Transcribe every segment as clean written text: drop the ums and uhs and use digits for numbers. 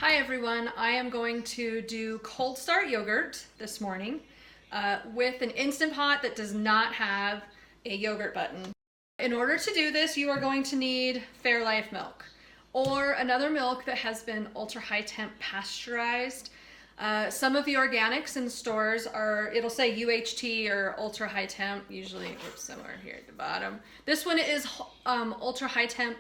Hi everyone, I am going to do cold start yogurt this morning with an Instant Pot that does not have a yogurt button. In order to do this, you are going to need Fairlife milk or another milk that has been ultra high temp pasteurized. Some of the organics in stores it'll say UHT or ultra high temp, usually somewhere here at the bottom. This one is ultra high temp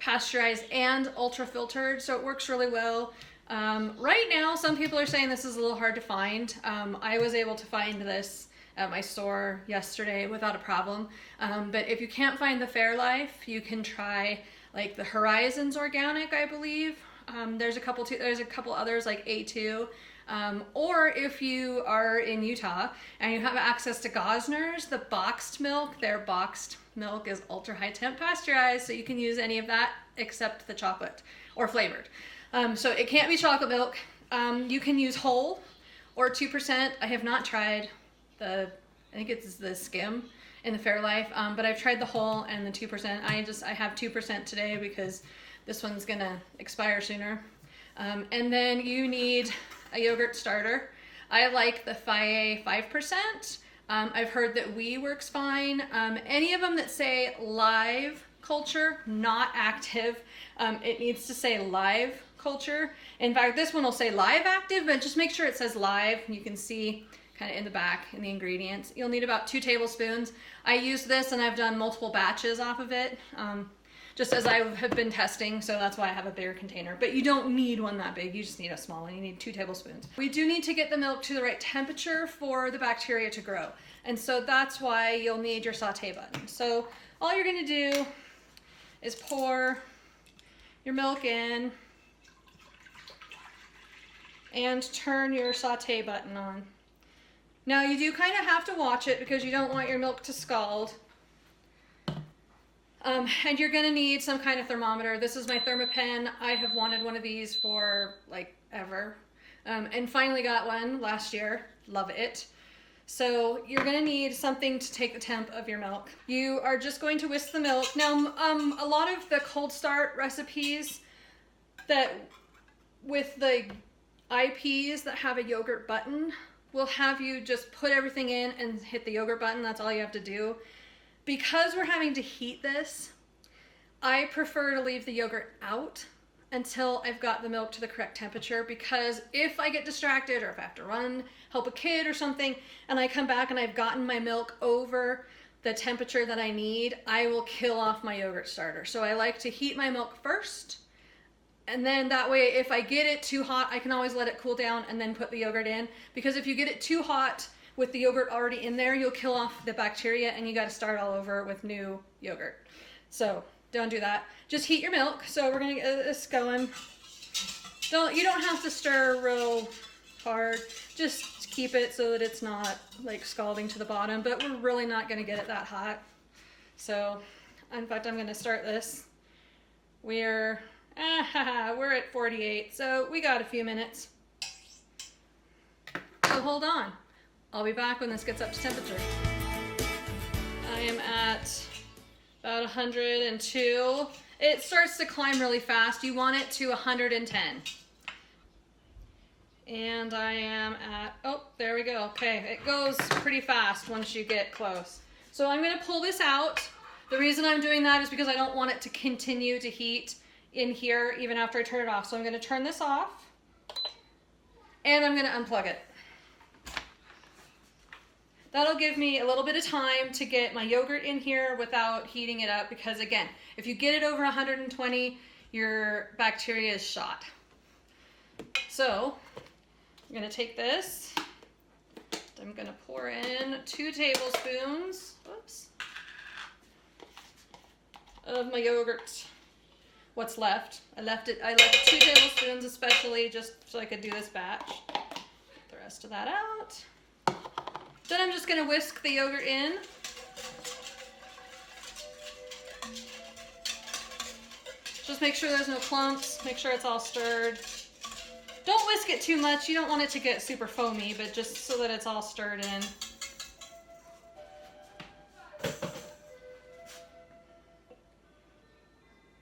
pasteurized and ultra filtered, so it works really well. Right now, some people are saying this is a little hard to find. I was able to find this at my store yesterday without a problem. But if you can't find the Fairlife, you can try like the Horizons Organic, I believe. There's a couple others like A2. Or if you are in Utah and you have access to Gosner's, the boxed milk, their boxed milk is ultra high temp pasteurized, so you can use any of that except the chocolate or flavored. So it can't be chocolate milk. You can use whole or 2%. I have not tried I think it's the skim in the Fairlife, but I've tried the whole and the 2%. I have 2% today because this one's gonna expire sooner. And then you need a yogurt starter. I like the Faye 5%. I've heard that Wee works fine. Any of them that say live culture, not active, it needs to say live culture. In fact, this one will say live active, but just make sure it says live. You can see kind of in the back in the ingredients. You'll need about 2 tablespoons. I use this and I've done multiple batches off of it. Just as I have been testing, so that's why I have a bigger container. But you don't need one that big, you just need a small one. You need 2 tablespoons. We do need to get the milk to the right temperature for the bacteria to grow. And so that's why you'll need your saute button. So all you're gonna do is pour your milk in and turn your saute button on. Now you do kind of have to watch it because you don't want your milk to scald. And you're gonna need some kind of thermometer. This is my Thermapen. I have wanted one of these for like ever. And finally got one last year, love it. So you're gonna need something to take the temp of your milk. You are just going to whisk the milk. Now, a lot of the cold start recipes that with the IPs that have a yogurt button will have you just put everything in and hit the yogurt button. That's all you have to do. Because we're having to heat this, I prefer to leave the yogurt out until I've got the milk to the correct temperature, because if I get distracted or if I have to run, help a kid or something, and I come back and I've gotten my milk over the temperature that I need, I will kill off my yogurt starter. So I like to heat my milk first, and then that way if I get it too hot, I can always let it cool down and then put the yogurt in, because if you get it too hot with the yogurt already in there, you'll kill off the bacteria and you got to start all over with new yogurt. So don't do that. Just heat your milk. So we're gonna get this going. You don't have to stir real hard. Just keep it so that it's not like scalding to the bottom, but we're really not gonna get it that hot. So in fact, I'm gonna start this. We're at 48, so we got a few minutes. So hold on. I'll be back when this gets up to temperature. I am at about 102. It starts to climb really fast. You want it to 110. And I am at, oh, there we go. Okay, it goes pretty fast once you get close. So I'm gonna pull this out. The reason I'm doing that is because I don't want it to continue to heat in here even after I turn it off. So I'm gonna turn this off and I'm gonna unplug it. That'll give me a little bit of time to get my yogurt in here without heating it up, because again, if you get it over 120, your bacteria is shot. So I'm gonna take this, I'm gonna pour in 2 tablespoons, oops, of my yogurt. What's left? I left 2 tablespoons especially just so I could do this batch. Get the rest of that out. Then I'm just gonna whisk the yogurt in. Just make sure there's no clumps, make sure it's all stirred. Don't whisk it too much, you don't want it to get super foamy, but just so that it's all stirred in.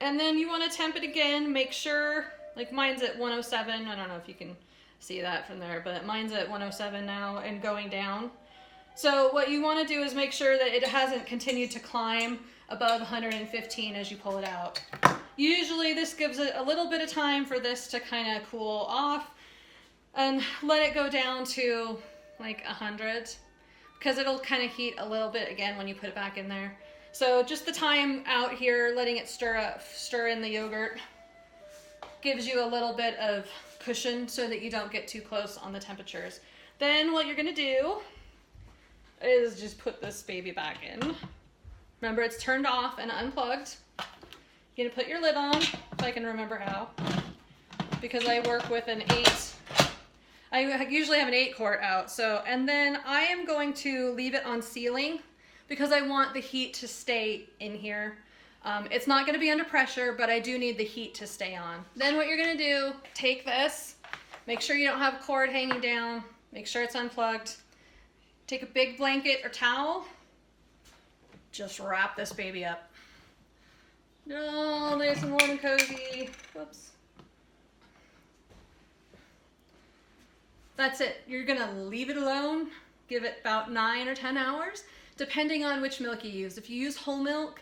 And then you wanna temp it again, make sure Like mine's at 107. I don't know if you can see that from there, but mine's at 107 now and going down. So what you want to do is make sure that it hasn't continued to climb above 115 as you pull it out. Usually this gives it a little bit of time for this to kind of cool off and let it go down to like 100, because it'll kind of heat a little bit again when you put it back in there. So just the time out here, letting it stir in the yogurt, gives you a little bit of cushion so that you don't get too close on the temperatures. Then what you're gonna do is just put this baby back in. Remember, it's turned off and unplugged. You're gonna put your lid on, if I can remember how, because I work with an 8. I usually have an 8 quart out. So, and then I am going to leave it on sealing because I want the heat to stay in here. It's not gonna be under pressure, but I do need the heat to stay on. Then what you're gonna do, take this, make sure you don't have a cord hanging down, make sure it's unplugged. Take a big blanket or towel, just wrap this baby up. Oh, nice and warm and cozy. Whoops. That's it. You're gonna leave it alone, give it about 9 or 10 hours, depending on which milk you use. If you use whole milk,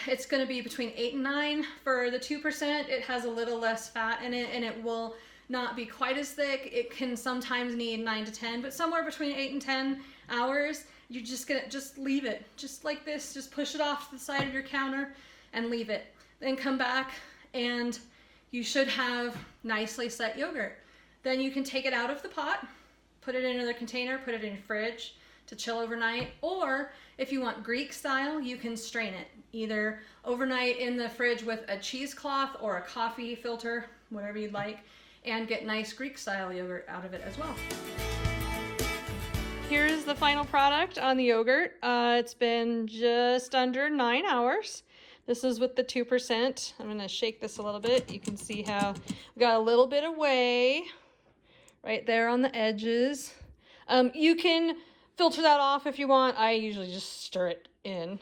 it's gonna be between 8 and 9. For the 2%, it has a little less fat in it and it will not be quite as thick. It can sometimes need 9 to 10, but somewhere between 8 and 10 hours, you're just gonna leave it, just like this. Just push it off the side of your counter and leave it. Then come back and you should have nicely set yogurt. Then you can take it out of the pot, put it in another container, put it in your fridge to chill overnight, or if you want Greek style, you can strain it either overnight in the fridge with a cheesecloth or a coffee filter, whatever you'd like, and get nice Greek style yogurt out of it as well. Here's the final product on the yogurt. It's been just under 9 hours. This is with the 2%. I'm gonna shake this a little bit. You can see how we got a little bit of whey right there on the edges. You can filter that off if you want. I usually just stir it in,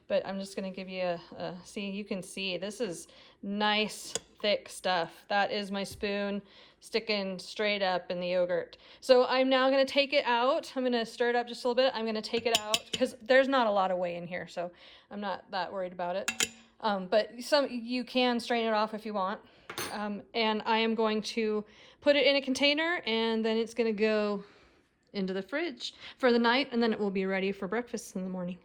but I'm just gonna give you see, you can see this is nice thick stuff. That is my spoon sticking straight up in the yogurt. So I'm now gonna take it out. I'm gonna stir it up just a little bit. I'm gonna take it out because there's not a lot of whey in here, so I'm not that worried about it. But you can strain it off if you want. And I am going to put it in a container, and then it's gonna go into the fridge for the night, and then it will be ready for breakfast in the morning.